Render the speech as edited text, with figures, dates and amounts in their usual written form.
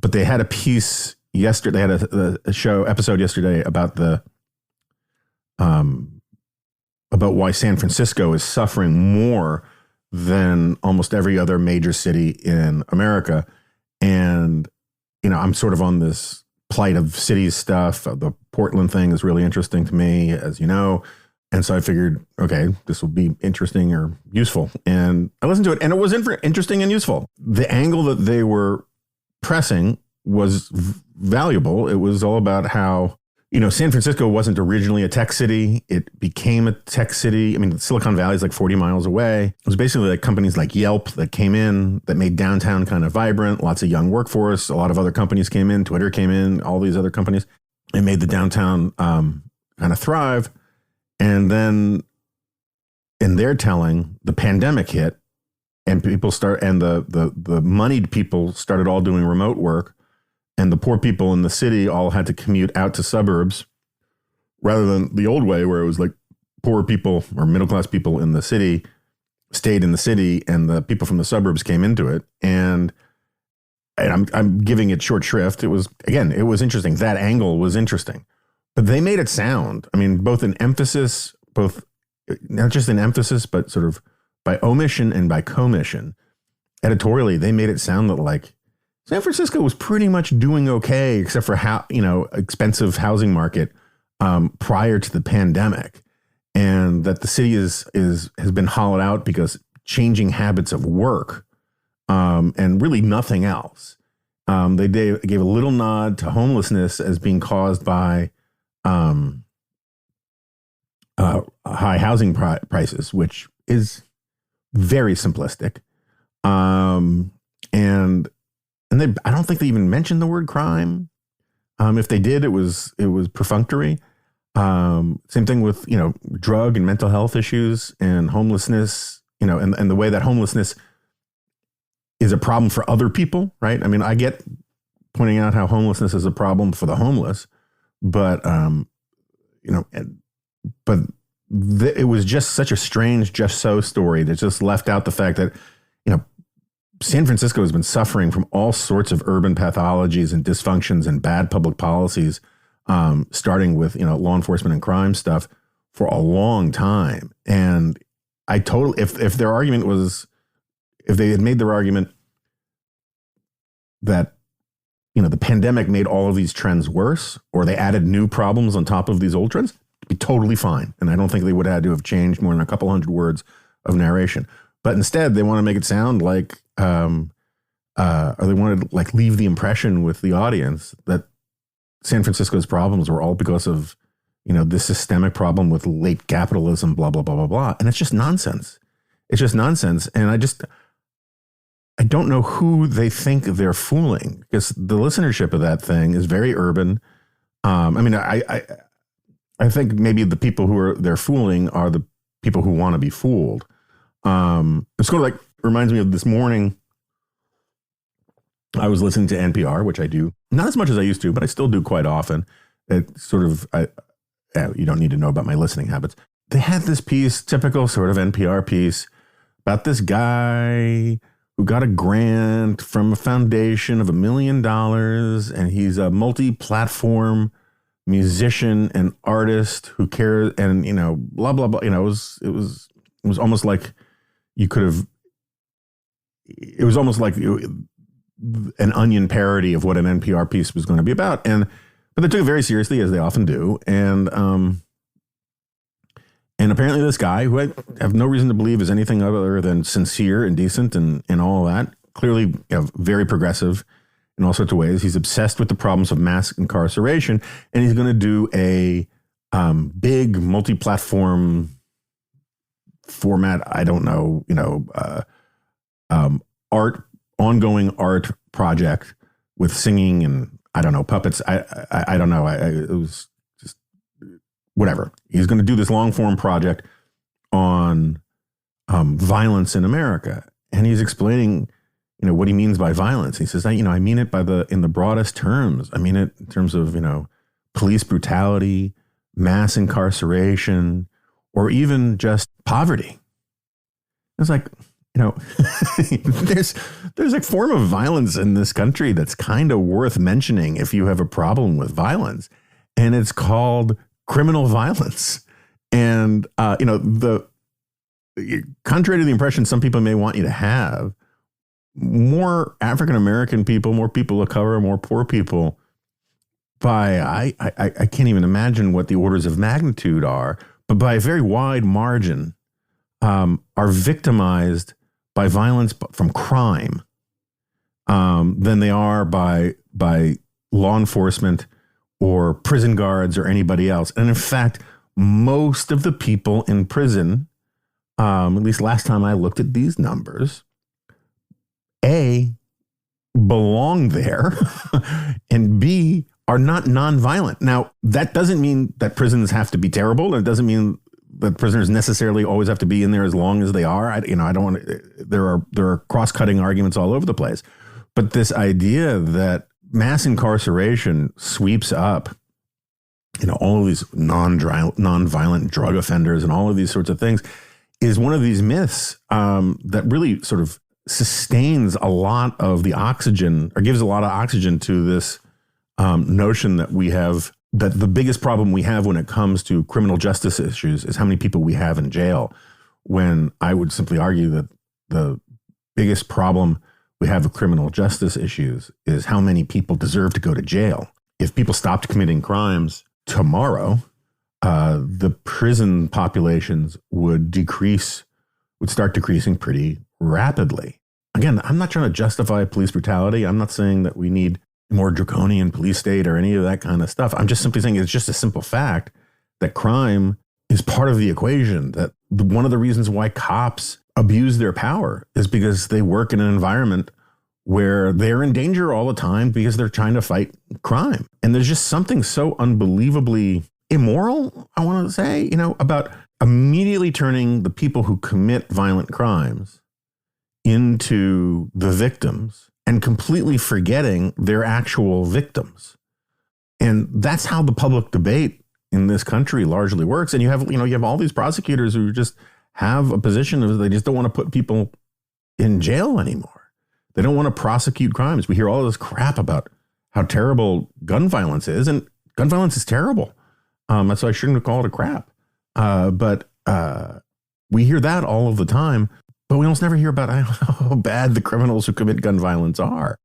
but they had a piece yesterday. They had a episode yesterday about about why San Francisco is suffering more than almost every other major city in America. And, I'm sort of on this plight of cities stuff. The Portland thing is really interesting to me, as you know. And so I figured, okay, this will be interesting or useful. And I listened to it, and it was interesting and useful. The angle that they were pressing was valuable. It was all about how, San Francisco wasn't originally a tech city. It became a tech city. I mean, Silicon Valley is like 40 miles away. It was basically like companies like Yelp that came in, that made downtown kind of vibrant, lots of young workforce. A lot of other companies came in, Twitter came in, all these other companies. It made the downtown kind of thrive. And then in their telling, the pandemic hit, and the moneyed people started all doing remote work. And the poor people in the city all had to commute out to suburbs rather than the old way where it was like poor people or middle-class people in the city stayed in the city and the people from the suburbs came into it. And I'm giving it short shrift. It was interesting. That angle was interesting. But they made it sound, both in emphasis, not just in emphasis, but sort of by omission and by commission. Editorially, they made it sound that like San Francisco was pretty much doing okay, except for expensive housing market prior to the pandemic, and that the city has been hollowed out because changing habits of work and really nothing else. They gave a little nod to homelessness as being caused by high housing prices, which is very simplistic, and I don't think they even mentioned the word crime. If they did, it was perfunctory. Same thing with, drug and mental health issues and homelessness, and the way that homelessness is a problem for other people, right? I get pointing out how homelessness is a problem for the homeless, but, it was just such a strange just so story that just left out the fact that, San Francisco has been suffering from all sorts of urban pathologies and dysfunctions and bad public policies, starting with, law enforcement and crime stuff for a long time. And if their argument was, if they had made their argument that, the pandemic made all of these trends worse, or they added new problems on top of these old trends, it'd be totally fine. And I don't think they would have had to have changed more than a couple hundred words of narration. But instead, they want to make it sound like, or they wanted to like leave the impression with the audience that San Francisco's problems were all because of, this systemic problem with late capitalism, blah, blah, blah, blah, blah. And it's just nonsense. It's just nonsense. And I don't know who they think they're fooling, because the listenership of that thing is very urban. I think maybe the people they're fooling are the people who want to be fooled. It's sort of like, reminds me of this morning. I was listening to NPR, which I do not as much as I used to, but I still do quite often. It sort of, you don't need to know about my listening habits. They had this piece, typical sort of NPR piece, about this guy who got a grant from a foundation of $1 million, and he's a multi-platform musician and artist who cares, and blah blah blah. It was almost like you could have. It was almost like an Onion parody of what an NPR piece was going to be about, but they took it very seriously, as they often do, and apparently this guy, who I have no reason to believe is anything other than sincere and decent and all that, clearly very progressive in all sorts of ways. He's obsessed with the problems of mass incarceration, and he's going to do a big multi-platform format. I don't know, ongoing art project with singing and I don't know, puppets. I don't know. It was just whatever. He's going to do this long form project on violence in America, and he's explaining, what he means by violence. He says, I mean it in the broadest terms. I mean it in terms of, police brutality, mass incarceration, or even just poverty. It's like, You know, there's a form of violence in this country that's kind of worth mentioning if you have a problem with violence, and it's called criminal violence. And contrary to the impression some people may want you to have, more African American people, more people of color, more poor people, I can't even imagine what the orders of magnitude are, but by a very wide margin, are victimized by violence from crime than they are by law enforcement or prison guards or anybody else. And in fact, most of the people in prison, at least last time I looked at these numbers, A, belong there, and B, are not nonviolent. Now, that doesn't mean that prisons have to be terrible, and it doesn't mean that prisoners necessarily always have to be in there as long as they are. I don't want to, there are cross-cutting arguments all over the place. But this idea that mass incarceration sweeps up, all of these non-violent drug offenders and all of these sorts of things is one of these myths that really sort of sustains a lot of the oxygen, or gives a lot of oxygen to this notion that we have, that the biggest problem we have when it comes to criminal justice issues is how many people we have in jail, when I would simply argue that the biggest problem we have with criminal justice issues is how many people deserve to go to jail. If people stopped committing crimes tomorrow, the prison populations would start decreasing pretty rapidly. Again, I'm not trying to justify police brutality. I'm not saying that we need more draconian police state or any of that kind of stuff. I'm just simply saying it's just a simple fact that crime is part of the equation. That one of the reasons why cops abuse their power is because they work in an environment where they're in danger all the time because they're trying to fight crime. And there's just something so unbelievably immoral, I want to say, about immediately turning the people who commit violent crimes into the victims and completely forgetting their actual victims. And that's how the public debate in this country largely works. And you have all these prosecutors who just have a position of they just don't want to put people in jail anymore. They don't want to prosecute crimes. We hear all this crap about how terrible gun violence is, and gun violence is terrible. So I shouldn't have called it crap. But we hear that all of the time. But we almost never hear about how bad the criminals who commit gun violence are.